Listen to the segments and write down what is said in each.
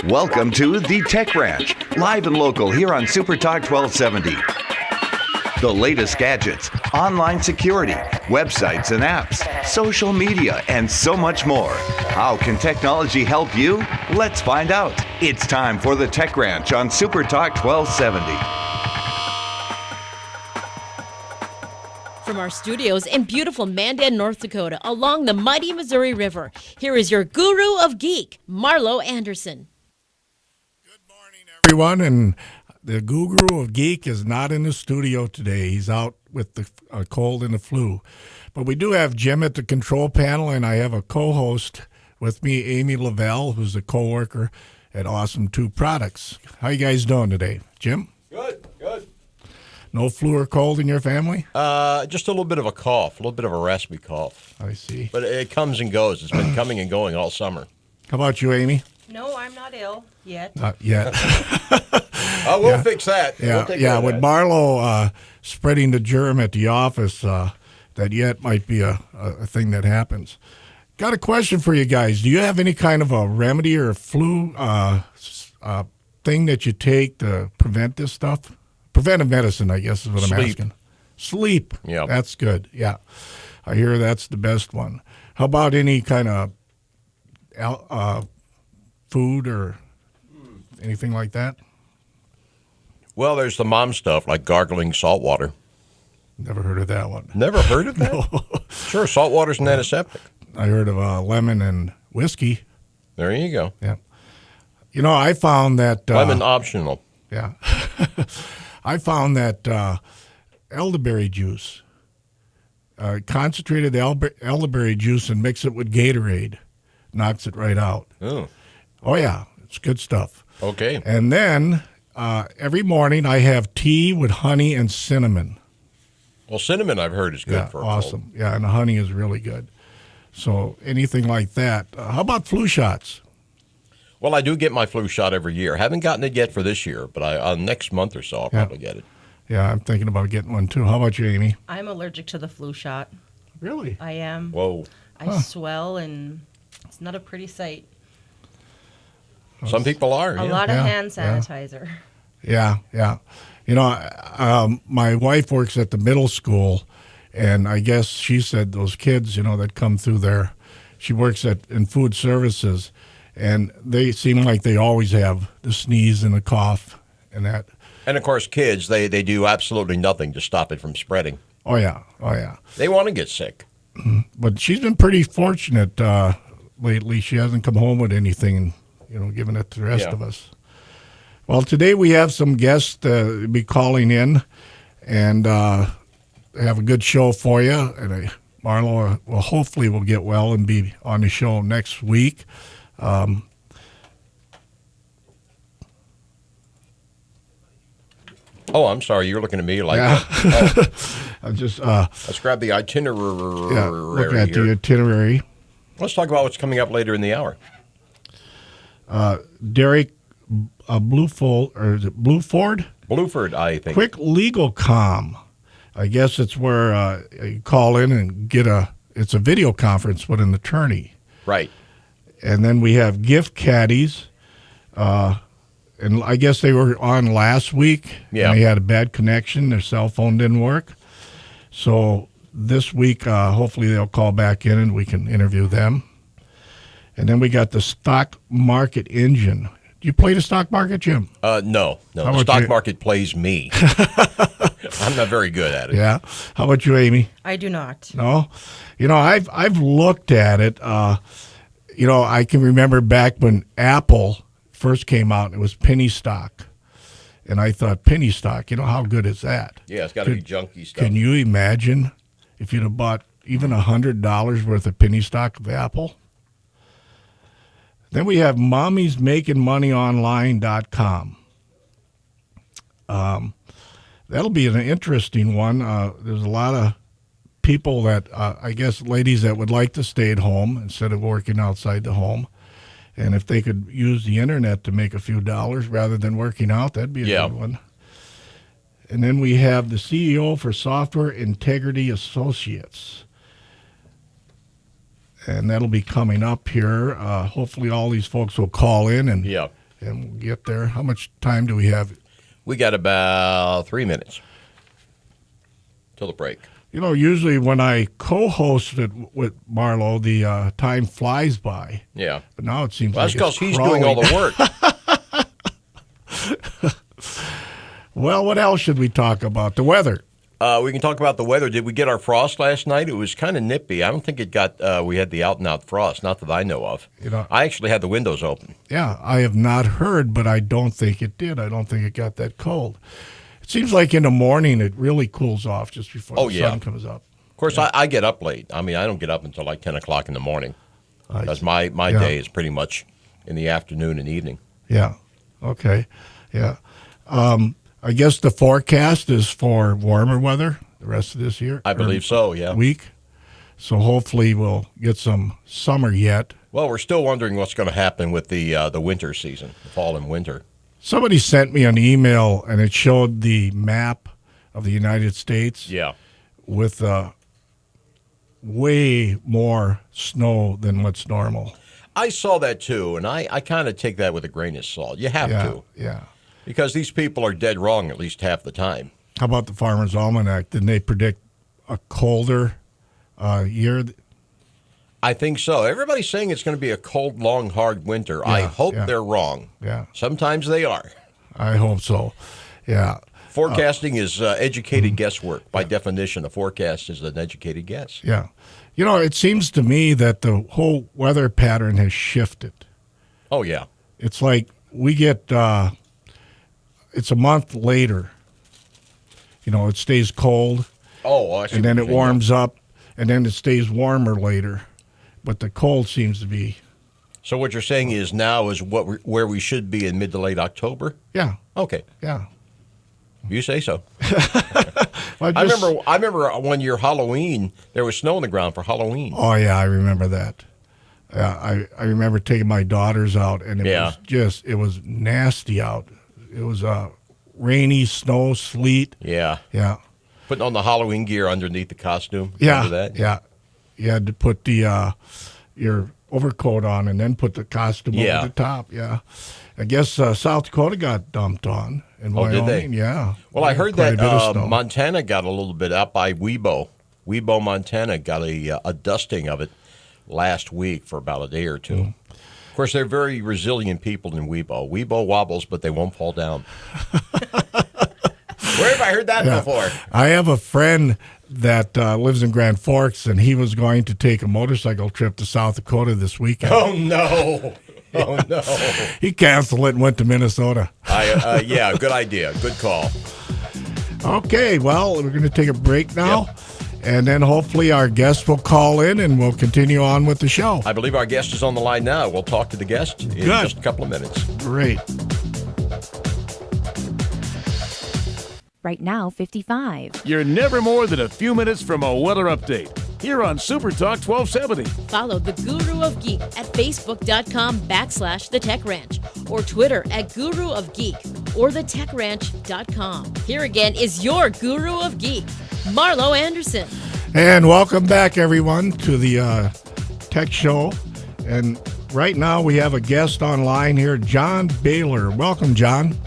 Welcome to the Tech Ranch, live and local here on Super Talk 1270. The latest gadgets, online security, websites and apps, social media, and so much more. How can technology help you? Let's find out. It's time for the Tech Ranch on Super Talk 1270. From our studios in beautiful Mandan, North Dakota, along the mighty Missouri River, here is your guru of geek, Marlo Anderson. Good morning, everyone. And the guru of geek is not in the studio today. He's out with the cold and the flu. But we do have Jim at the control panel, and I have a co-host with me, Amy Lavelle, who's a co-worker at Awesome 2 Products. How you guys doing today? Jim? Good. No flu or cold in your family? Just a little bit of a cough, a little bit of a raspy cough. I see. But it comes and goes. It's been coming and going all summer. How about you, Amy? No, I'm not ill yet. Not yet. We'll fix that. Yeah, We'll take care of with that. Marlo spreading the germ at the office, that yet might be a thing that happens. Got a question for you guys. Do you have any kind of a remedy or a flu thing that you take to prevent this stuff? Preventive medicine, I guess, is what I'm Sleep. asking. Sleep. Yeah. That's good. Yeah. I hear that's the best one. How about any kind of food or anything like that? Well, there's the mom stuff, like gargling salt water. Never heard of that one. Never heard of that? No. Sure, salt water's an antiseptic. I heard of lemon and whiskey. There you go. Yeah. You know, I found that... Lemon optional. Yeah. I found that elderberry juice, concentrated elderberry juice and mix it with Gatorade, knocks it right out. Oh, Oh, yeah. It's good stuff. okay. And then every morning I have tea with honey and cinnamon. Well, cinnamon, I've heard, is good Yeah, for a awesome. cold. Yeah, and the honey is really good. So anything like that. How about flu shots? Well, I do get my flu shot every year. Haven't gotten it yet for this year, but next month or so I'll probably get it. Yeah, I'm thinking about getting one too. How about you, Amy? I'm allergic to the flu shot. Really? I am. Whoa. I swell, and it's not a pretty sight. Some people are. A yeah. lot of Yeah, hand yeah. sanitizer. Yeah. You know, my wife works at the middle school, and I guess she said those kids, that come through there, she works in food services, and they seem like they always have the sneeze and the cough and that. And, of course, kids, they do absolutely nothing to stop it from spreading. Oh, yeah. They want to get sick. But she's been pretty fortunate lately. She hasn't come home with anything, giving it to the rest Yeah. of us. Well, today we have some guests be calling in and have a good show for you. And Marlo hopefully will get well and be on the show next week. Oh, I'm sorry. You're looking at me like Yeah. that. I'll just Let's grab the itinerary look at here. the itinerary. Let's talk about what's coming up later in the hour. Derek Blueford, or is it Blueford? Bluford, I think. Quick Legal Com. I guess it's where you call in and it's a video conference with an attorney. Right. And then we have Gift Caddies. And I guess they were on last week. Yeah. And they had a bad connection. Their cell phone didn't work. So this week, hopefully they'll call back in and we can interview them. And then we got the Stock Market Engine. Do you play the stock market, Jim? No. How The about stock you? market plays me. I'm not very good at it. Yeah. How about you, Amy? I do not. No, I've looked at it. I can remember back when Apple first came out, and it was penny stock, and I thought penny stock. How good is that? Yeah, it's got to be junky stuff. Can you imagine if you'd have bought even $100 worth of penny stock of Apple? Then we have mommiesmakingmoneyonline.com. That'll be an interesting one. There's a lot of people that, I guess, ladies that would like to stay at home instead of working outside the home. And if they could use the internet to make a few dollars rather than working out, that'd be a Yeah. good one. And then we have the CEO for Software Integrity Associates. And that'll be coming up here. Hopefully all these folks will call in and Yeah. and we'll get there. How much time do we have? We got about 3 minutes till the break. You know, usually when I co-hosted with Marlo, the time flies by. Yeah. But now it seems Well, like that's it's because he's doing all the work. Well, what else should we talk about? The weather. We can talk about the weather. Did we get our frost last night? It was kind of nippy. I don't think it got. We had the out-and-out frost, not that I know of. You know, I actually had the windows open. Yeah, I have not heard, but I don't think it did. I don't think it got that cold. It seems like in the morning it really cools off just before the sun comes up. Of course, I get up late. I mean, I don't get up until like 10 o'clock in the morning because my day is pretty much in the afternoon and evening. Yeah. Okay. Yeah. I guess the forecast is for warmer weather the rest of this year. I believe so, yeah. Week. So hopefully we'll get some summer yet. Well, we're still wondering what's going to happen with the winter season, the fall and winter. Somebody sent me an email, and it showed the map of the United States. Yeah. With way more snow than what's normal. I saw that too, and I kind of take that with a grain of salt. You have to. Yeah. Because these people are dead wrong at least half the time. How about the Farmer's Almanac? Didn't they predict a colder year? I think so. Everybody's saying it's going to be a cold, long, hard winter. I hope they're wrong. Yeah. Sometimes they are. I hope so. Yeah. Forecasting is educated guesswork. By definition, a forecast is an educated guess. Yeah. You know, it seems to me that the whole weather pattern has shifted. Oh, yeah. It's like we get, it's a month later. You know, it stays cold. Oh, I see. And then it warms up, and then it stays warmer later. But the cold seems to be. So what you're saying is now is where we should be in mid to late October? Yeah. Okay. Yeah. You say so. Well, I remember one year Halloween, there was snow on the ground for Halloween. Oh, yeah, I remember that. I remember taking my daughters out, and it was nasty out. It was rainy, snow, sleet. Yeah. Yeah. Putting on the Halloween gear underneath the costume. Yeah. Remember that? Yeah. You had to put the your overcoat on and then put the costume over the top. Yeah. I guess South Dakota got dumped on. In Wyoming. Did they? Yeah. Well, I heard that Montana got a little bit out by Webo. Webo, Montana got a dusting of it last week for about a day or two. Mm. Of course, they're very resilient people in Webo. Webo wobbles, but they won't fall down. Where have I heard that before? I have a friend that lives in Grand Forks, and he was going to take a motorcycle trip to South Dakota this weekend. Oh, no. Oh, no. He canceled it and went to Minnesota. Yeah, good idea. Good call. Okay, well, we're going to take a break now, and then hopefully our guest will call in, and we'll continue on with the show. I believe our guest is on the line now. We'll talk to the guest in just a couple of minutes. Great. Right now, 55. You're never more than a few minutes from a weather update here on Super Talk 1270. Follow the Guru of Geek at Facebook.com/The Tech Ranch or Twitter at Guru of Geek or TheTechRanch.com. Here again is your Guru of Geek, Marlo Anderson. And welcome back, everyone, to the Tech Show. And right now we have a guest online here, John Baylor. Welcome, John.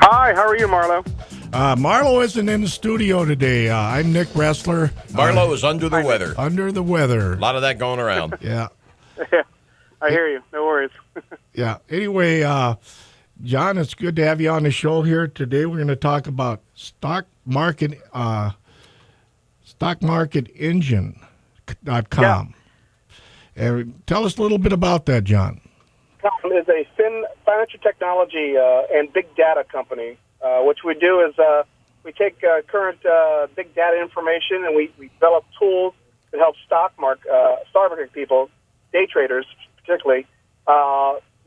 Hi, how are you, Marlo? Marlo isn't in the studio today. I'm Nick Ressler. Marlo is under the weather. Under the weather. A lot of that going around. Yeah. I hear you. No worries. Yeah. Anyway, John, it's good to have you on the show here. Today we're going to talk about StockMarketEngine.com. And tell us a little bit about that, John. Is a financial technology and big data company. What we do is we take current big data information and we develop tools that help stock market people, day traders particularly,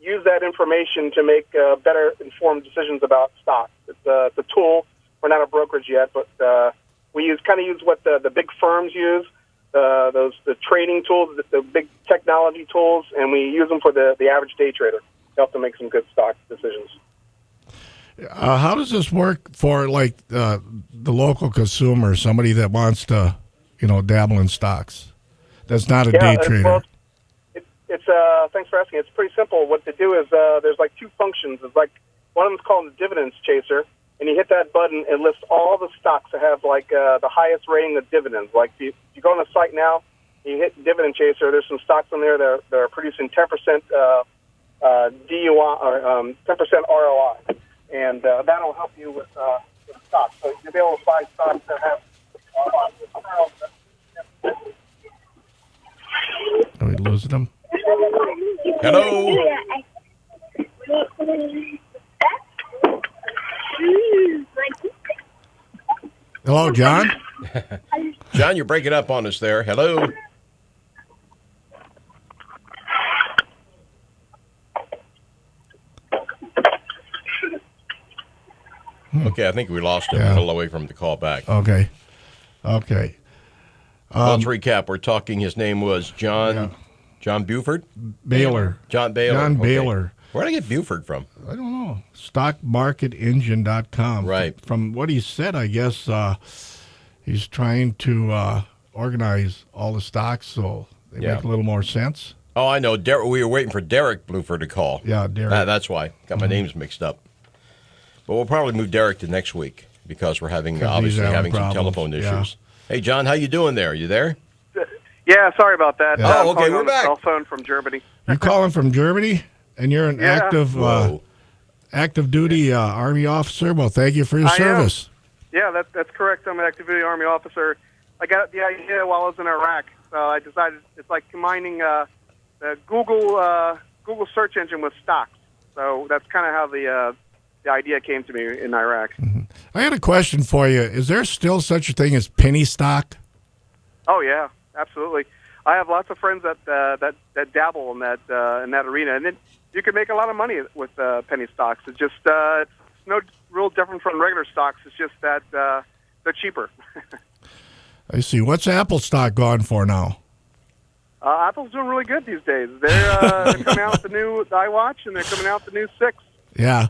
use that information to make better informed decisions about stocks. It's a tool. We're not a brokerage yet, but we use what the big firms use, the trading tools, the big technology tools, and we use them for the average day trader to help them make some good stock decisions. How does this work for the local consumer, somebody that wants to, dabble in stocks? That's not a day trader. Well, It's thanks for asking. It's pretty simple. What to do is there's like two functions. It's like one of them's called the dividends chaser, and you hit that button, it lists all the stocks that have like the highest rating of dividends. Like if you go on the site now, you hit dividend chaser. There's some stocks on there that are producing 10% DUI or 10% ROI, and that'll help you with stocks. So you'll be able to buy stocks that have. Are we losing them? Hello. Hello, John. John, you're breaking up on us there. Hello. Okay, I think we lost him. Yeah. A little away from the call back. Okay. Let's recap. We're talking. His name was John. Yeah. John Buford. Baylor. John Baylor. John Okay. Baylor. Where did I get Buford from? I don't know. Stockmarketengine.com. Right. From what he said, I guess he's trying to organize all the stocks so they make a little more sense. Oh, I know. We were waiting for Derek Buford to call. Yeah, Derek. That's why. Got my names mixed up. But we'll probably move Derek to next week because we're obviously having some telephone issues. Yeah. Hey, John, how you doing there? You there? Yeah, sorry about that. Yeah. Oh, okay, we're back. Cell phone from Germany. You calling from Germany, and you're an active duty Army officer? Well, thank you for your service. Yeah, that's correct. I'm an active duty Army officer. I got the idea while I was in Iraq. So I decided it's like combining the Google search engine with stocks. So that's kind of how the idea came to me in Iraq. Mm-hmm. I had a question for you. Is there still such a thing as penny stock? Oh yeah, absolutely. I have lots of friends that dabble in that arena, and then you can make a lot of money with penny stocks. It's just it's no real different from regular stocks. It's just that they're cheaper. I see. What's Apple stock going for now? Apple's doing really good these days. They're coming out with the new iWatch, and they're coming out with the new 6. Yeah.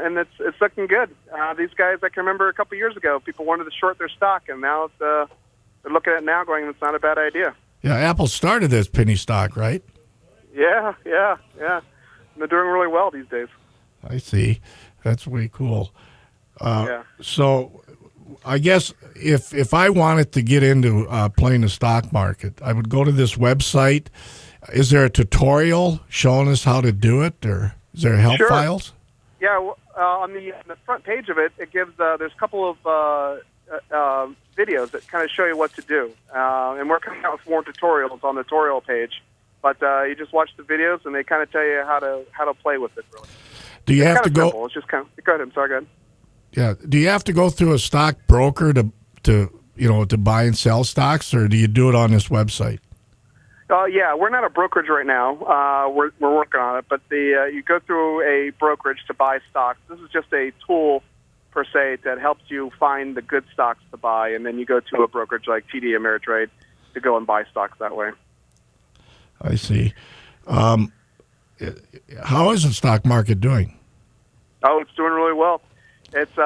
And it's looking good. These guys, I can remember a couple years ago, people wanted to short their stock, and now they're looking at it now going, it's not a bad idea. Yeah, Apple started as penny stock, right? Yeah. And they're doing really well these days. I see. That's way cool. Yeah. So I guess if I wanted to get into playing the stock market, I would go to this website. Is there a tutorial showing us how to do it, or is there help files? Yeah, on the front page of it, it gives there's a couple of videos that kind of show you what to do, and we're coming out with more tutorials on the tutorial page. But you just watch the videos, and they kind of tell you how to play with it. Really, do you have to go? Simple. It's just kind of go ahead. I'm sorry, go ahead. Yeah. Do you have to go through a stock broker to buy and sell stocks, or do you do it on this website? Yeah, we're not a brokerage right now. We're working on it, but you go through a brokerage to buy stocks. This is just a tool, per se, that helps you find the good stocks to buy, and then you go to a brokerage like TD Ameritrade to go and buy stocks that way. I see. How is the stock market doing? Oh, it's doing really well. It's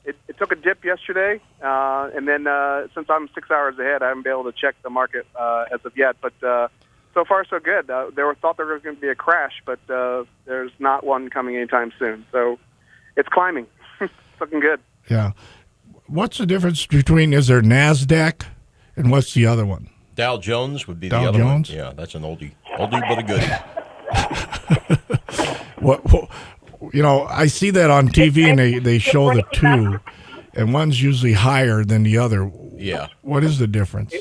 it took a dip yesterday, and then since I'm 6 hours ahead, I haven't been able to check the market as of yet. But so far, so good. Thought there was going to be a crash, but there's not one coming anytime soon. So it's climbing. It's looking good. Yeah. What's the difference between, is there NASDAQ, and what's the other one? Dow Jones would be Dow the other Jones? one. Yeah, that's an oldie but a goodie. What I see that on TV, and they show the two, and one's usually higher than the other. Yeah. What is the difference?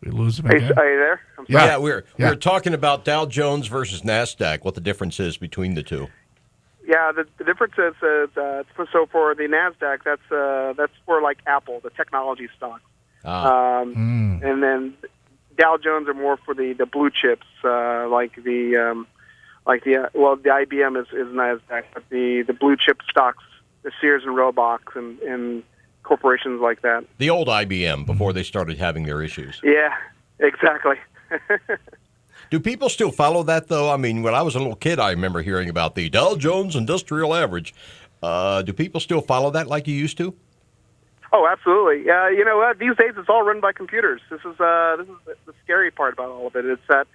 We lose them again? Are you there? I'm sorry. Yeah, we were talking about Dow Jones versus NASDAQ, what the difference is between the two. Yeah, the difference is so for the NASDAQ, that's for like Apple, the technology stock. And then Dow Jones are more for the blue chips, like the IBM is NASDAQ, but the blue chip stocks, the Sears and Roebuck and corporations like that. The old IBM before they started having their issues. Yeah, exactly. Do people still follow that, though? I mean, when I was a little kid, I remember hearing about the Dow Jones Industrial Average. Do people still follow that like you used to? Oh, absolutely. You know what? These days, it's all run by computers. This is the scary part about all of it. It's that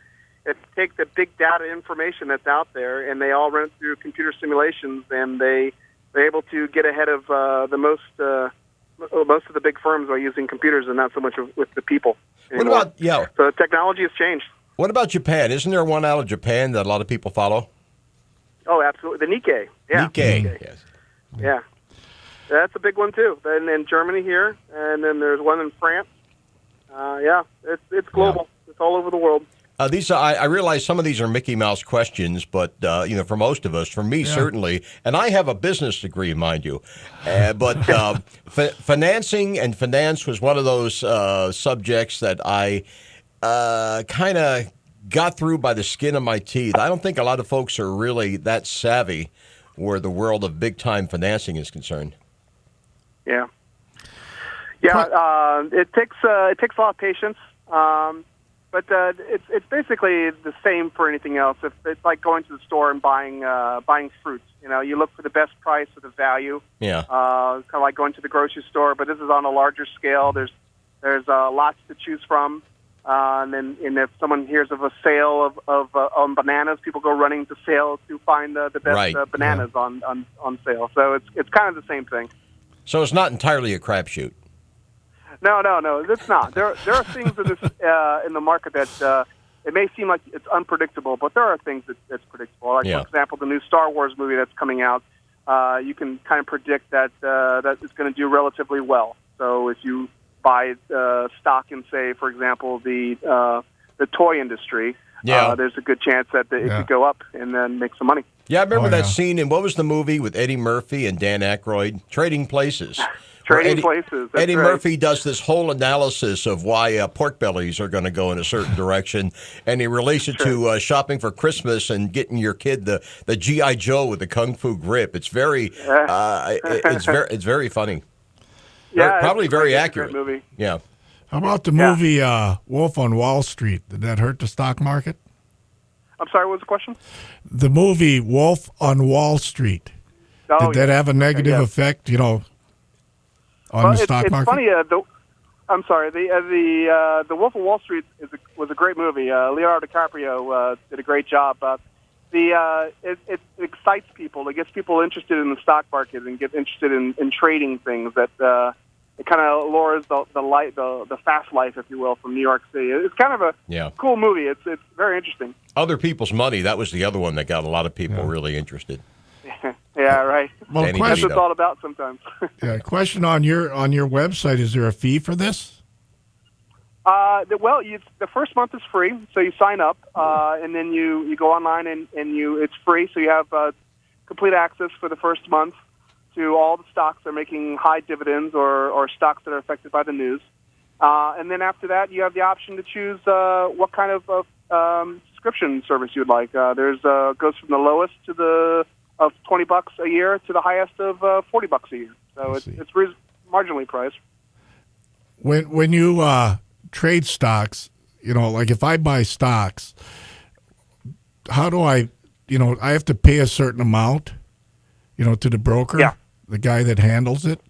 it take the big data information that's out there, and they all run it through computer simulations, and they're able to get ahead of the most of the big firms by using computers and not so much with the people anymore. What about So technology has changed. What about Japan? Isn't there one out of Japan that a lot of people follow? Oh, absolutely. The Nikkei. Yeah. Nikkei. Yes. Yeah. That's a big one, too. And in Germany here, and then there's one in France. It's global. Yeah. It's all over the world. I realize some of these are Mickey Mouse questions, but for most of us, for me certainly, and I have a business degree, mind you, but financing and finance was one of those subjects that I kind of got through by the skin of my teeth. I don't think a lot of folks are really that savvy where the world of big time financing is concerned. Yeah. It takes a lot of patience. But it's basically the same for anything else. It's like going to the store and buying fruits. You know, you look for the best price or the value. Yeah. Kind of like going to the grocery store, but this is on a larger scale. There's lots to choose from. And if someone hears of a sale on bananas, people go running to sale to find the best bananas on sale. So it's kind of the same thing. So it's not entirely a crapshoot. No, it's not. There are things in this in the market that it may seem like it's unpredictable, but there are things that's predictable. Like for example, the new Star Wars movie that's coming out, you can kind of predict that it's going to do relatively well. So if you buy stock in, say, for example, the toy industry, there's a good chance that it could go up and then make some money. Yeah, I remember that scene in, what was the movie with Eddie Murphy and Dan Aykroyd? Trading Places. Trading Places. Eddie Murphy does this whole analysis of why pork bellies are going to go in a certain direction, and he relates it to shopping for Christmas and getting your kid the G.I. Joe with the Kung Fu grip. It's very, it's very funny. Yeah, probably very accurate. Movie. Yeah. How about the movie Wolf on Wall Street? Did that hurt the stock market? I'm sorry, what was the question? The movie Wolf on Wall Street. Did that have a negative effect, on the stock market? It's funny. I'm sorry. The Wolf of Wall Street was a great movie. Leonardo DiCaprio did a great job. It excites people. It gets people interested in the stock market and get interested in trading things. That it kind of lures the fast life, if you will, from New York City. It's kind of a cool movie. It's very interesting. Other People's Money. That was the other one that got a lot of people really interested. Yeah, right. Well, that's what it's all about sometimes. Question on your website: is there a fee for this? The first month is free, so you sign up, and then you go online and it's free, so you have complete access for the first month to all the stocks that are making high dividends or stocks that are affected by the news. And then after that, you have the option to choose what kind of subscription service you would like. There's goes from the lowest of $20 a year to the highest of $40 a year. So it's marginally priced. When you trade stocks, like if I buy stocks, how do I have to pay a certain amount, to the broker, the guy that handles it?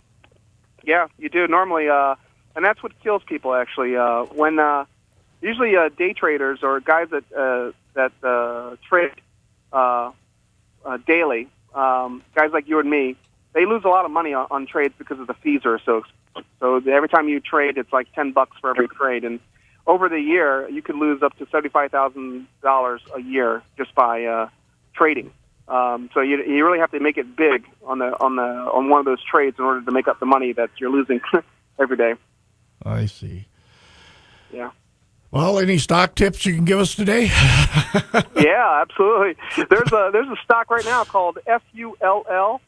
Yeah, you do normally, and that's what kills people actually. When usually day traders or guys that trade daily, guys like you and me, they lose a lot of money on trades because of the fees are so expensive. So every time you trade, it's like $10 for every trade, and over the year, you could lose up to $75,000 a year just by trading. So you really have to make it big on one of those trades in order to make up the money that you're losing every day. I see. Yeah. Well, any stock tips you can give us today? Yeah, absolutely. There's a stock right now called FULL,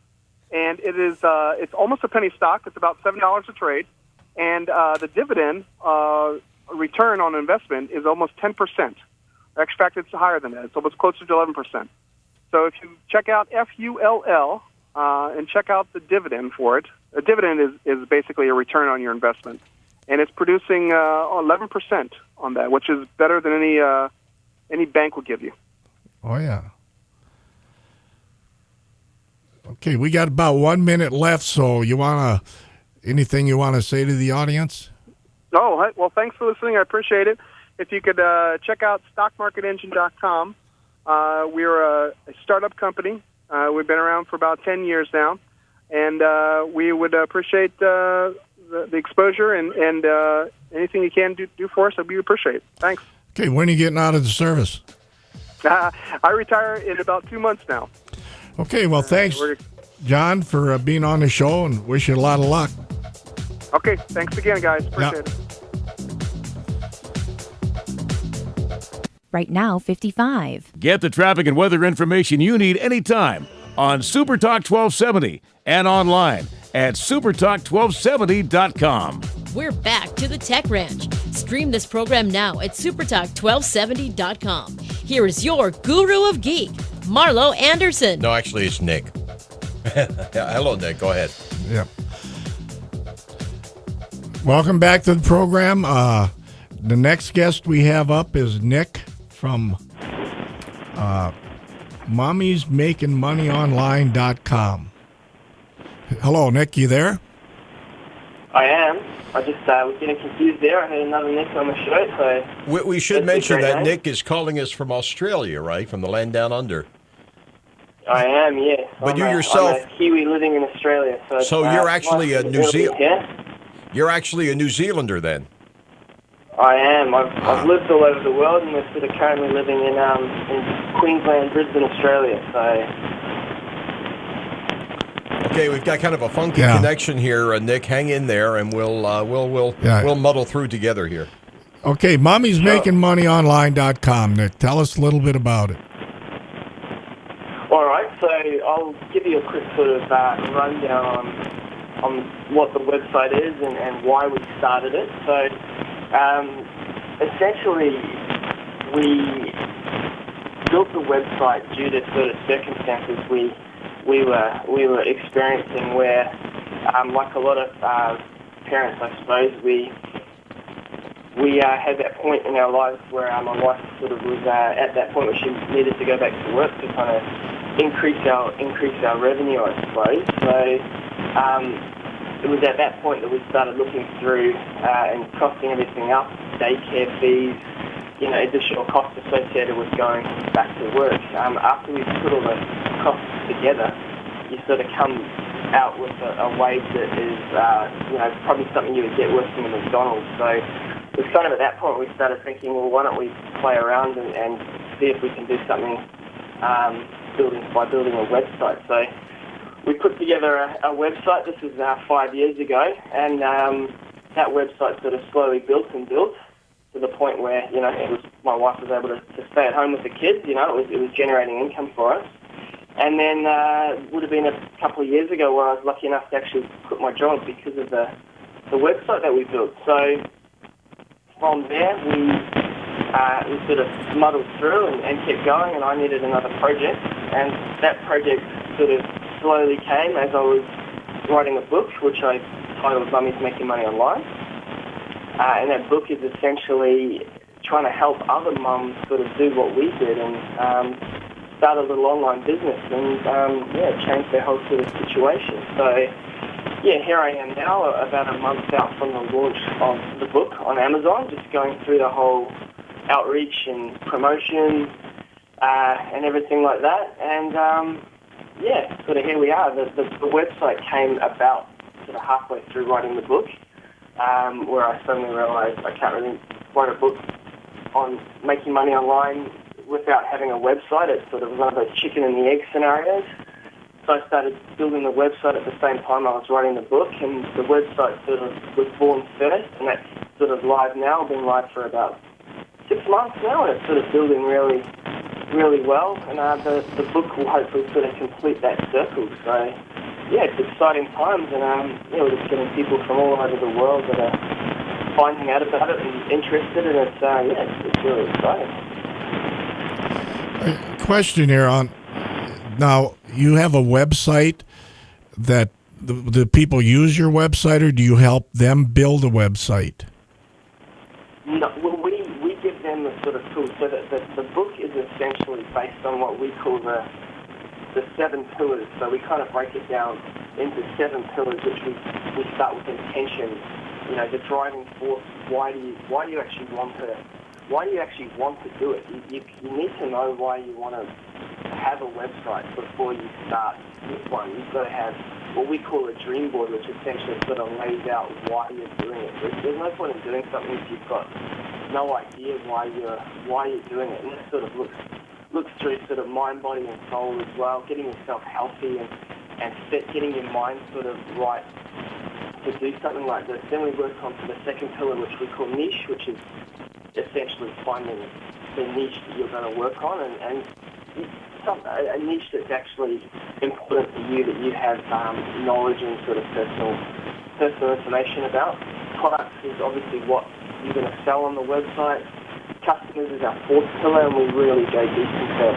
and it's almost a penny stock. It's about $7 a trade, and the dividend return on investment is almost 10%. In fact, it's higher than that. It's almost closer to 11%. So if you check out FULL and check out the dividend for it, a dividend is basically a return on your investment, and it's producing 11% on that, which is better than any bank will give you. Oh yeah. Okay, we got about 1 minute left, so you want to anything you want to say to the audience? Oh, well, thanks for listening. I appreciate it. If you could check out stockmarketengine.com. We're a startup company. We've been around for about 10 years now, and we would appreciate the exposure and anything you can do for us, we appreciate it. Thanks. Okay, when are you getting out of the service? I retire in about 2 months now. Okay, well, thanks, John, for being on the show, and wish you a lot of luck. Okay, thanks again, guys. Appreciate it. Right now, 55. Get the traffic and weather information you need anytime on Super Talk 1270 and online at supertalk1270.com. We're back to the Tech Ranch. Stream this program now at supertalk1270.com. Here is your guru of geek, Marlo Anderson. No, actually, it's Nick. Hello, Nick. Go ahead. Yeah. Welcome back to the program. The next guest we have up is Nick from Mommy'sMakingMoneyOnline.com. Hello, Nick. You there? I am. I just was getting confused there. I had another Nick on the show, so... We should mention that Nick is calling us from Australia, right? From the land down under. I am, yes. But I'm yourself... I'm a Kiwi living in Australia, so... So you're actually a New Zealand... Yeah? You're actually a New Zealander, then? I am. I've lived all over the world, and we're sort of currently living in Queensland, Brisbane, Australia, so... Okay, we've got kind of a funky connection here, Nick. Hang in there, and we'll muddle through together here. Okay, Mommy'sMakingMoneyOnline.com, Nick. Tell us a little bit about it. All right, so I'll give you a quick sort of rundown on what the website is and why we started it. So, essentially, we built the website due to sort of circumstances we were experiencing where, like a lot of parents, I suppose, we had that point in our lives where my wife sort of was at that point where she needed to go back to work to kind of increase our revenue, I suppose. So it was at that point that we started looking through and costing everything up, daycare fees, additional costs associated with going back to work. After we put all the costs together, you sort of come out with a wage that is, probably something you would get working at McDonald's. So it was kind of at that point we started thinking, well, why don't we play around and see if we can do something by building a website. So we put together a website. This was 5 years ago, and that website sort of slowly built to the point where, my wife was able to stay at home with the kids. It was generating income for us. And then it would have been a couple of years ago where I was lucky enough to actually quit my job because of the website that we built. So from there, we sort of muddled through and kept going, and I needed another project. And that project sort of slowly came as I was writing a book, which I titled Mommy's Making Money Online. And that book is essentially trying to help other mums sort of do what we did and start a little online business and, change their whole sort of situation. So, here I am now, about a month out from the launch of the book on Amazon, just going through the whole outreach and promotion and everything like that. And, sort of here we are. The website came about sort of halfway through writing the book, where I suddenly realized I can't really write a book on making money online without having a website. It's sort of one of those chicken and the egg scenarios. So I started building the website at the same time I was writing the book, and the website sort of was born first, and that's sort of live now, been live for about 6 months now, and it's sort of building really, really well, and the book will hopefully sort of complete that circle. So, it's exciting times, and we're just getting people from all over the world that are finding out about it and interested, and it's really exciting. Question here on now. You have a website that the people use your website, or do you help them build a website? No, well, we give them the sort of tools. So that the book is essentially based on what we call the 7 pillars. So we kind of break it down into 7 pillars, which we start with intention. You know, the driving force. Why do you actually want to do it? You need to know why you want to have a website before you start this one. You've got to have what we call a dream board, which essentially sort of lays out why you're doing it. There's no point in doing something if you've got no idea why you're doing it. And this sort of looks through sort of mind, body, and soul as well. Getting yourself healthy and getting your mind sort of right to do something like this. Then we work on to the second pillar, which we call niche, which is essentially finding the niche that you're going to work on, and a niche that's actually important to you, that you have knowledge and sort of personal information about. Products is obviously what you're going to sell on the website. Customers is our fourth pillar, and we really go deep into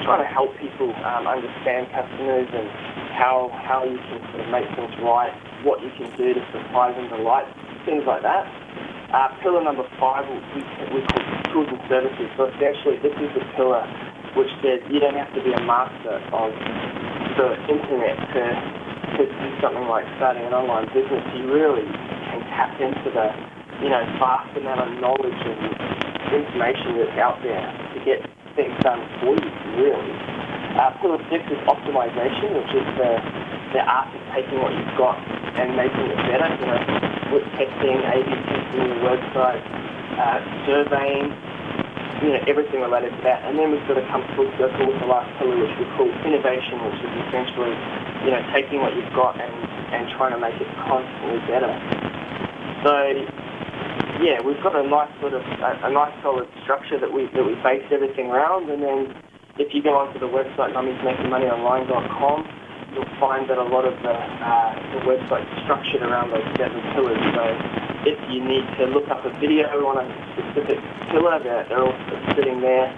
trying to help people understand customers and how you can sort of make things right, what you can do to surprise and delight, things like that. Pillar number 5 we call tools and services. So essentially, this is the pillar which says you don't have to be a master of the internet to do something like starting an online business. You really can tap into the vast amount of knowledge and information that's out there to get things done for you, really. Pillar 6 is optimization, which is the art of taking what you've got and making it better. With testing, A/B testing your website, surveying, everything related to that. And then we've got to come full circle with the last pillar, which we call innovation, which is essentially, taking what you've got and trying to make it constantly better. So, yeah, we've got a nice sort of a nice solid structure that we base everything around. And then if you go onto the website mummiesmakingmoneyonline.com, you'll find that a lot of the website's structured around those 7 pillars. So if you need to look up a video on a specific pillar, they're all sitting there.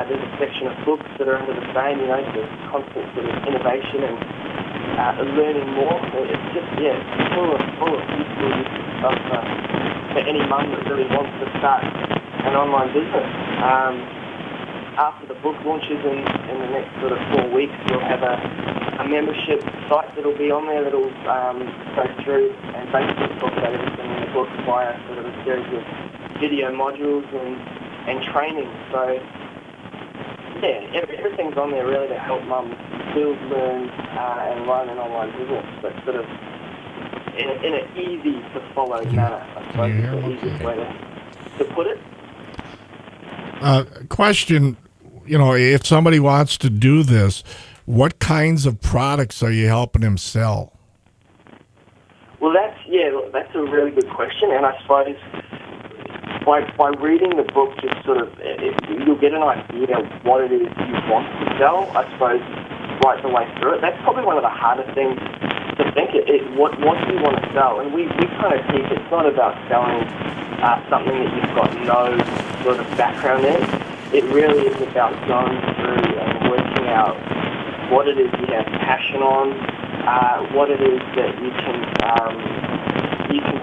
There's a section of books that are under the same, there's constant sort of innovation and learning more. So it's just, full of useful stuff for any mum that really wants to start an online business. After the book launches in the next sort of 4 weeks, we'll have a membership site that'll be on there that'll go through and basically talk about everything in the book via sort of a series of video modules and training. So, yeah, everything's on there really to help mums build, learn, and run an online business, but sort of in an easy to follow manner, I suppose is the easiest way to put it. Question, if somebody wants to do this, what kinds of products are you helping them sell? Well, that's a really good question, and I suppose by reading the book, just sort of you'll get an idea of what it is you want to sell. I suppose right the way through it. That's probably one of the harder things to think. What do you want to sell? And we kind of think it's not about selling something that you've got no sort of background in. It really is about going through and working out what it is you have passion on, what it is that you can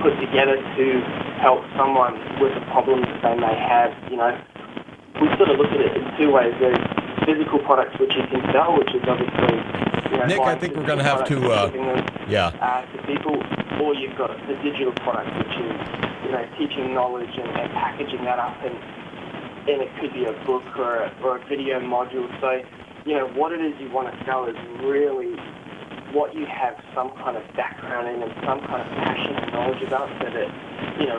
put together to help someone with a problem that they may have. We sort of look at it in 2 ways. There's physical products which you can sell, which is obviously Nick, I think we're going to have to to people, or you've got the digital product, which is teaching knowledge and packaging that up, and it could be a book or a video module. So what it is you want to sell is really what you have some kind of background in and some kind of passion and knowledge about, so that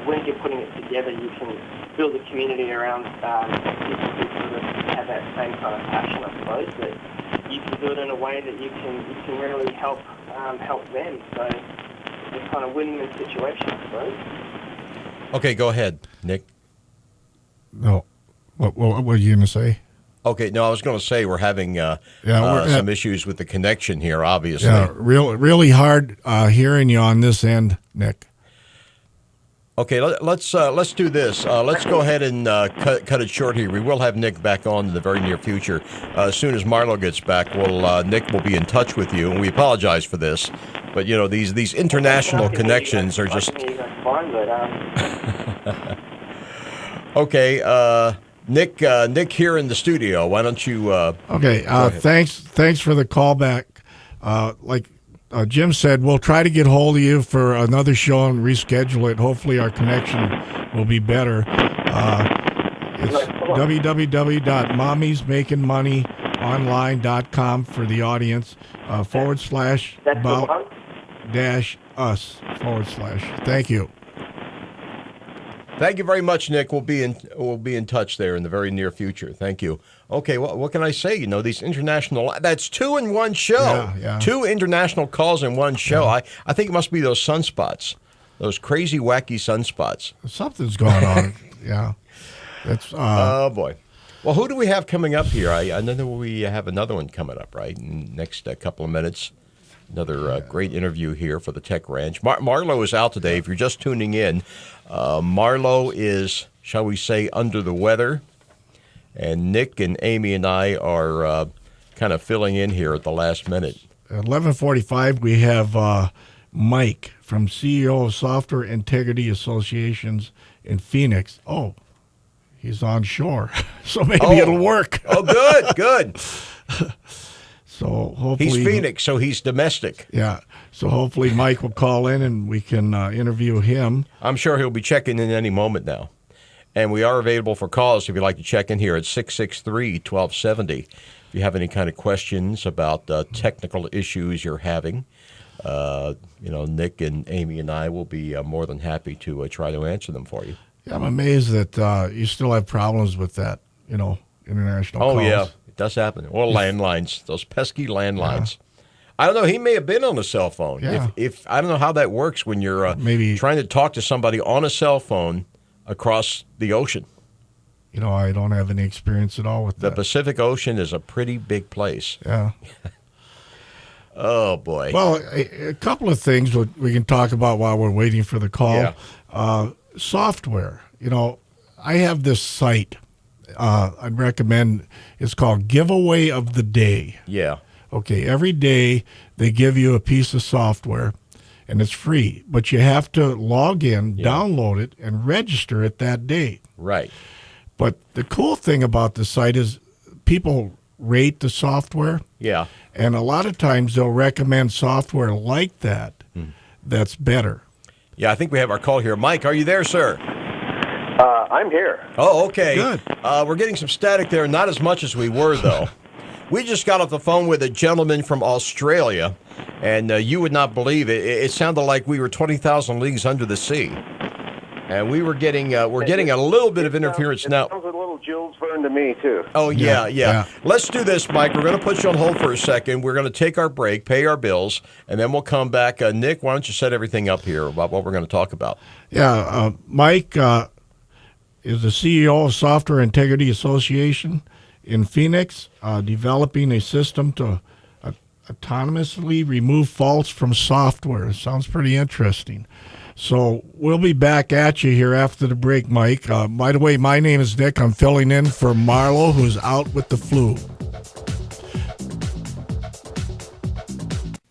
when you're putting it together, you can build a community around people who sort of have that same kind of passion, I suppose. That you can do it in a way that you can really help them. So it's kind of win-win situation, I suppose. Okay, go ahead, Nick. No, what were you going to say? Okay, no, I was going to say we're having some issues with the connection here, obviously. Yeah, really hard hearing you on this end, Nick. Okay, let's do this. Let's go ahead and cut it short here. We will have Nick back on in the very near future. As soon as Marlo gets back, Nick will be in touch with you, and we apologize for this. But these international connections are just. Okay, Nick here in the studio. Why don't you? Okay. Thanks for the call back. Like Jim said we'll try to get hold of you for another show and reschedule it. Hopefully our connection will be better. It's www.mommiesmakingmoneyonline.com for the audience, / about -us / Thank you. Thank you very much, Nick. We'll be in touch there in the very near future. Thank you. Okay, what can I say? You know, these international, that's 2 in one show. Yeah. 2 international calls in one show. Yeah. I think it must be those sunspots, those crazy, wacky sunspots. Something's going on. Yeah. That's oh, boy. Well, who do we have coming up here? I know that we have another one coming up, right, in the next couple of minutes. Another great interview here for the Tech Ranch. Marlo is out today. If you're just tuning in, Marlo is, shall we say, under the weather. And Nick and Amy and I are kind of filling in here at the last minute. At 11:45, we have Mike from CEO of Software Integrity Associations in Phoenix. Oh, he's on shore, so maybe it'll work. Oh, good. So hopefully he's Phoenix, so he's domestic. Yeah. So hopefully Mike will call in and we can interview him. I'm sure he'll be checking in any moment now. And we are available for calls if you'd like to check in here at 663-1270. If you have any kind of questions about technical issues you're having, Nick and Amy and I will be more than happy to try to answer them for you. Yeah, I'm amazed that you still have problems with that, international calls. Oh, yeah. Does happen. Or landlines, those pesky landlines. Yeah. I don't know. He may have been on a cell phone. Yeah. If I don't know how that works when you're maybe trying to talk to somebody on a cell phone across the ocean. I don't have any experience at all with that. The Pacific Ocean is a pretty big place. Yeah. Oh, boy. Well, a couple of things we can talk about while we're waiting for the call. Yeah. Software. I have this site. I'd recommend. It's called Giveaway of the Day. Yeah. Okay. Every day they give you a piece of software, and it's free, but you have to log in, download it, and register it that day. Right. But the cool thing about the site is people rate the software. Yeah. And a lot of times they'll recommend software like that that's better. Yeah, I think we have our call here. Mike, are you there, sir? I'm here. Oh, okay. Good. We're getting some static there, not as much as we were, though. We just got off the phone with a gentleman from Australia, and you would not believe it. It sounded like we were 20,000 leagues under the sea. And we were getting, a little bit of interference now. It sounds a little Jules Verne to me, too. Oh, yeah. Let's do this, Mike. We're going to put you on hold for a second. We're going to take our break, pay our bills, and then we'll come back. Nick, why don't you set everything up here about what we're going to talk about? Yeah, Mike is the CEO of Software Integrity Association in Phoenix, developing a system to autonomously remove faults from software. Sounds pretty interesting. So we'll be back at you here after the break, Mike. By the way, my name is Nick. I'm filling in for Marlo, who's out with the flu.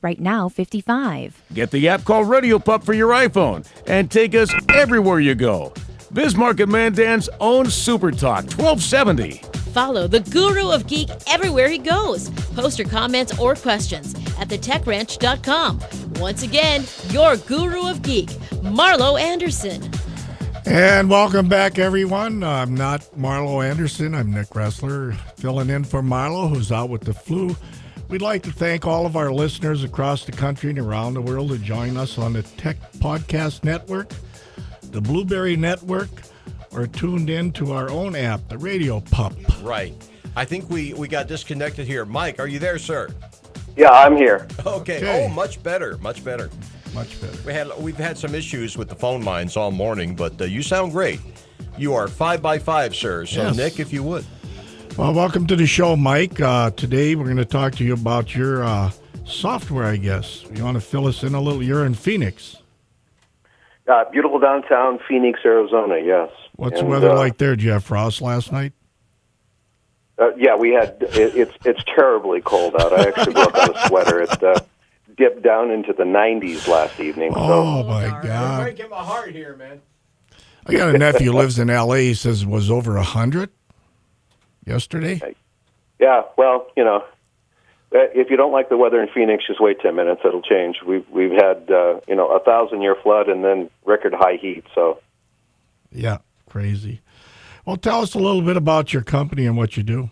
Right now, 55. Get the app called Radio Pup for your iPhone and take us everywhere you go. Bismarck and Mandan's own Super Talk 1270. Follow the Guru of Geek everywhere he goes. Post your comments or questions at thetechranch.com. Once again, your Guru of Geek, Marlo Anderson. And welcome back, everyone. I'm not Marlo Anderson. I'm Nick Ressler, filling in for Marlo, who's out with the flu. We'd like to thank all of our listeners across the country and around the world to join us on the Tech Podcast Network, the Blueberry Network, or tuned in to our own app, the Radio Pup. Right. I think we got disconnected here. Mike, are you there, sir? Yeah, I'm here. Okay. Oh, much better. Much better. We've had some issues with the phone lines all morning, but you sound great. You are 5x5, sir. So, yes. Nick, if you would. Well, welcome to the show, Mike. Today we're going to talk to you about your software, I guess. You want to fill us in a little? You're in Phoenix. Beautiful downtown Phoenix, Arizona, yes. What's the weather like there? Did you have frost last night? Yeah, we had. It's terribly cold out. I actually broke out a sweater. It dipped down into the 90s last evening. Oh, my God. You're breaking my heart here, man. I got a nephew who lives in L.A. He says it was over 100 yesterday. Yeah, well, if you don't like the weather in Phoenix, just wait 10 minutes. It'll change. We've had 1,000-year flood and then record high heat. So Yeah, crazy. Well, tell us a little bit about your company and what you do.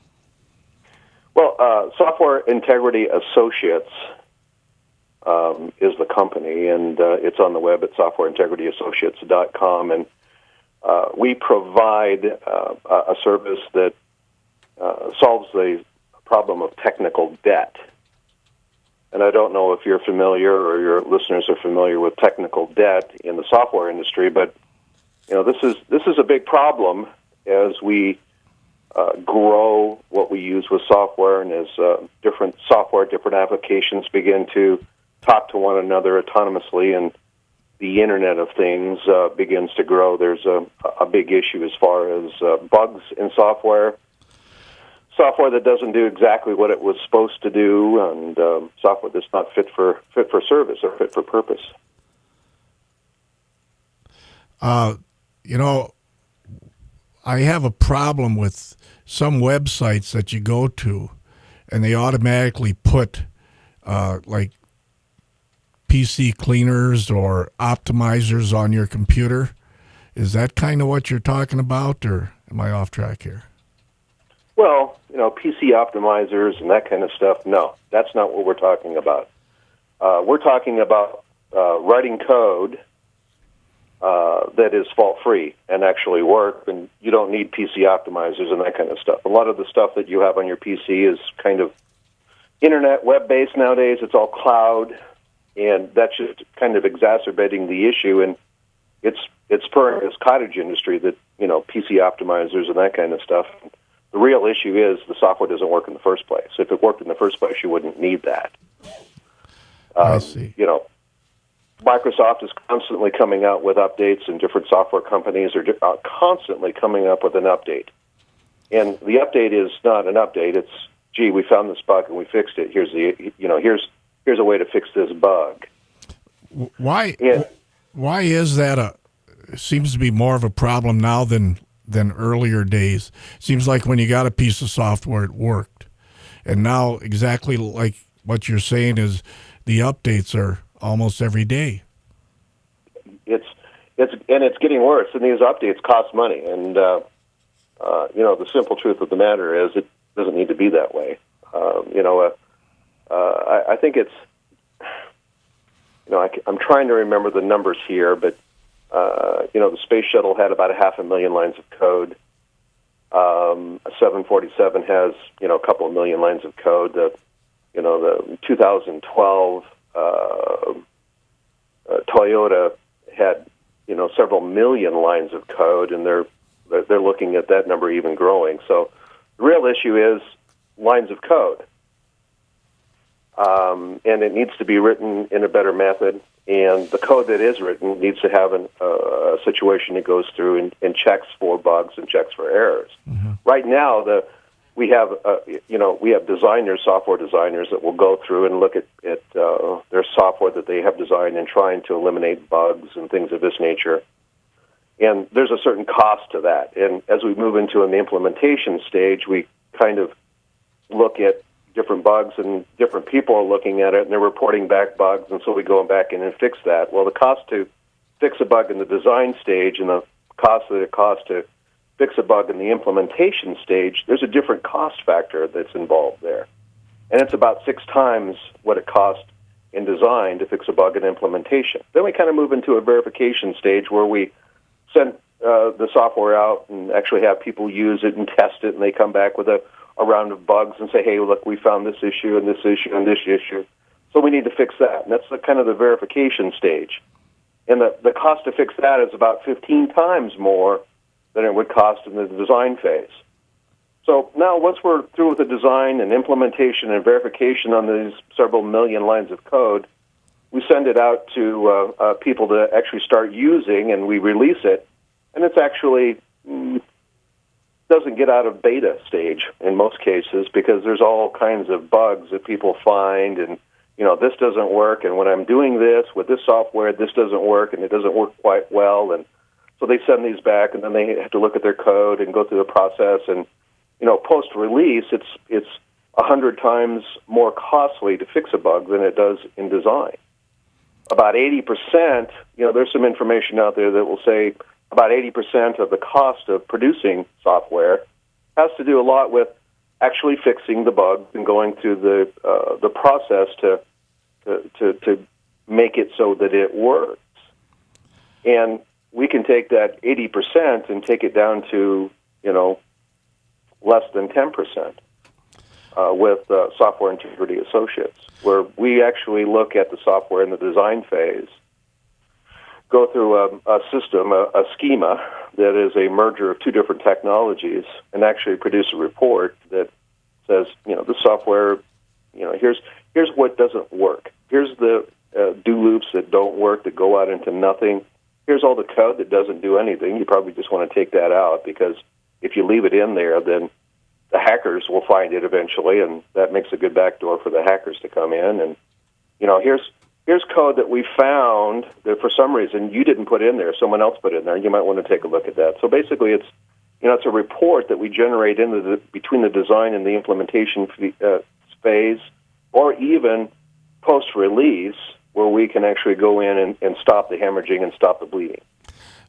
Well, Software Integrity Associates is the company, and it's on the web at softwareintegrityassociates.com. And we provide a service that solves the problem of technical debt. And I don't know if you're familiar or your listeners are familiar with technical debt in the software industry, but this is a big problem as we grow what we use with software, and as different applications begin to talk to one another autonomously, and the Internet of Things begins to grow. There's a big issue as far as bugs in software that doesn't do exactly what it was supposed to do, and software that's not fit for service or fit for purpose. I have a problem with some websites that you go to, and they automatically put like PC cleaners or optimizers on your computer. Is that kind of what you're talking about, or am I off track here? Well, PC optimizers and that kind of stuff, no, that's not what we're talking about. We're talking about writing code that is fault-free and actually work, and you don't need PC optimizers and that kind of stuff. A lot of the stuff that you have on your PC is kind of internet, web-based nowadays. It's all cloud, and that's just kind of exacerbating the issue. And it's spurring this cottage industry that, PC optimizers and that kind of stuff. The real issue is the software doesn't work in the first place. If it worked in the first place, you wouldn't need that. I see. Microsoft is constantly coming out with updates, and different software companies are constantly coming up with an update. And the update is not an update. It's, gee, we found this bug and we fixed it. Here's a way to fix this bug. Why is that seems to be more of a problem now than earlier days? Seems like when you got a piece of software, it worked. And now exactly like what you're saying is the updates are almost every day. It's getting worse, and these updates cost money. And the simple truth of the matter is it doesn't need to be that way. I think it's I'm trying to remember the numbers here, but the space shuttle had about 500,000 lines of code. A 747 has a couple of million lines of code. The 2012 Toyota had several million lines of code, and they're looking at that number even growing. So the real issue is lines of code, and it needs to be written in a better method. And the code that is written needs to have a situation that goes through and checks for bugs and checks for errors. Mm-hmm. Right now, we have designers, software designers, that will go through and look at their software that they have designed and trying to eliminate bugs and things of this nature. And there's a certain cost to that. And as we move into an implementation stage, we kind of look at different bugs, and different people are looking at it, and they're reporting back bugs, and so we go back in and fix that. Well, the cost to fix a bug in the design stage and the cost that it costs to fix a bug in the implementation stage, there's a different cost factor that's involved there. And it's about 6 times what it costs in design to fix a bug in implementation. Then we kind of move into a verification stage where we send the software out and actually have people use it and test it, and they come back with a round of bugs and say, hey, look, we found this issue and this issue and this issue, so we need to fix that. And that's kind of the verification stage. And the cost to fix that is about 15 times more than it would cost in the design phase. So now once we're through with the design and implementation and verification on these several million lines of code, we send it out to people to actually start using, and we release it. And it's actually doesn't get out of beta stage in most cases, because there's all kinds of bugs that people find, and this doesn't work, and when I'm doing this with this software, this doesn't work, and it doesn't work quite well. And so they send these back, and then they have to look at their code and go through the process. And post-release, it's 100 times more costly to fix a bug than it does in design. About 80%, there's some information out there that will say about 80% of the cost of producing software has to do a lot with actually fixing the bug and going through the process to make it so that it works. And we can take that 80% and take it down to, less than 10% with Software Integrity Associates, where we actually look at the software in the design phase, go through a system, a schema that is a merger of two different technologies, and actually produce a report that says, the software, here's what doesn't work. Here's the do loops that don't work, that go out into nothing. Here's all the code that doesn't do anything. You probably just want to take that out, because if you leave it in there, then the hackers will find it eventually, and that makes a good backdoor for the hackers to come in. And, here's code that we found that for some reason you didn't put in there, someone else put in there. You might want to take a look at that. So basically it's a report that we generate between the design and the implementation phase, or even post-release, where we can actually go in and stop the hemorrhaging and stop the bleeding.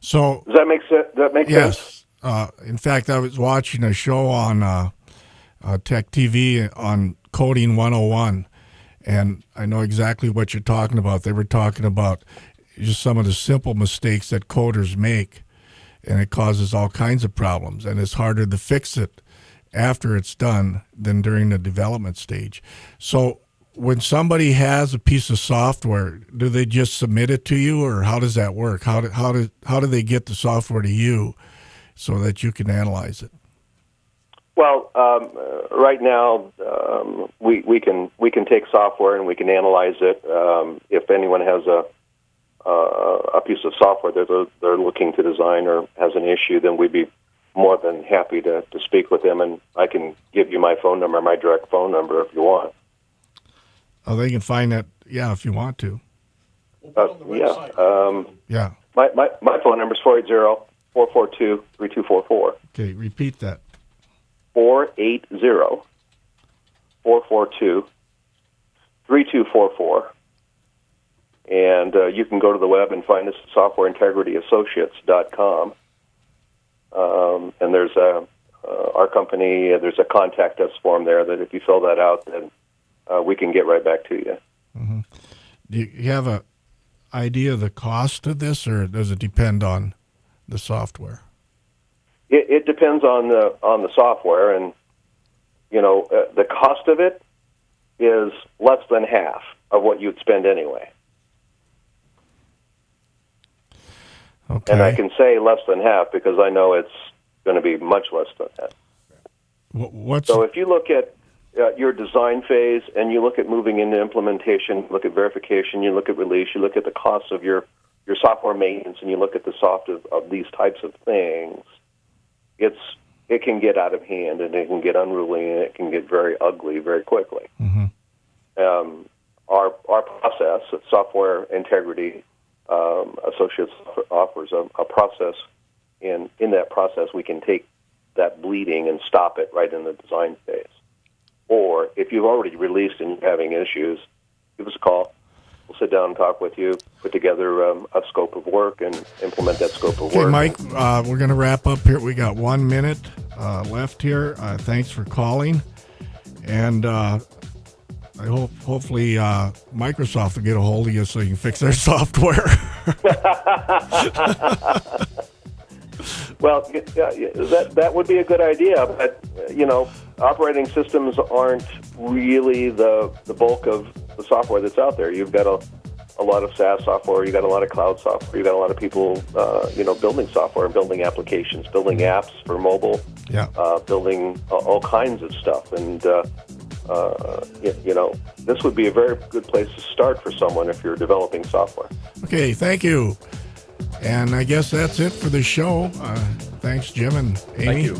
So does that make sense? Yes. In fact, I was watching a show on Tech TV on Coding 101, and I know exactly what you're talking about. They were talking about just some of the simple mistakes that coders make, and it causes all kinds of problems, and it's harder to fix it after it's done than during the development stage. So when somebody has a piece of software, do they just submit it to you, or how does that work? How do they get the software to you so that you can analyze it? Well, right now we can take software and we can analyze it. If anyone has a piece of software that they're looking to design or has an issue, then we'd be more than happy to speak with them, and I can give you my phone number, my direct phone number, if you want. Oh, they can find that, if you want to. Yeah. My phone number is 480-442-3244. Okay, repeat that. 480-442-3244. And you can go to the web and find us at softwareintegrityassociates.com. And there's our company, there's a contact us form there that if you fill that out, then we can get right back to you. Mm-hmm. Do you have an idea of the cost of this, or does it depend on the software? It depends on the software, and the cost of it is less than half of what you'd spend anyway. Okay. And I can say less than half because I know it's going to be much less than that. So if you look at your design phase and you look at moving into implementation, look at verification, you look at release, you look at the cost of your software maintenance, and you look at the soft of these types of things, it can get out of hand, and it can get unruly, and it can get very ugly very quickly. Mm-hmm. Our process at Software Integrity Associates offers a process. In that process, we can take that bleeding and stop it right in the design phase. Or if you've already released and you're having issues, give us a call. We'll sit down and talk with you, put together a scope of work, and implement that scope of work. Okay, Mike, we're going to wrap up here. We got 1 minute left here. Thanks for calling. And hopefully Microsoft will get a hold of you so you can fix their software. Well, that would be a good idea, but operating systems aren't really the bulk of the software that's out there. You've got a lot of SaaS software, you've got a lot of cloud software, you've got a lot of people, building software, building applications, building apps for mobile, building all kinds of stuff, and this would be a very good place to start for someone if you're developing software. Okay, thank you. And I guess that's it for the show. Thanks, Jim and Amy. Thank you.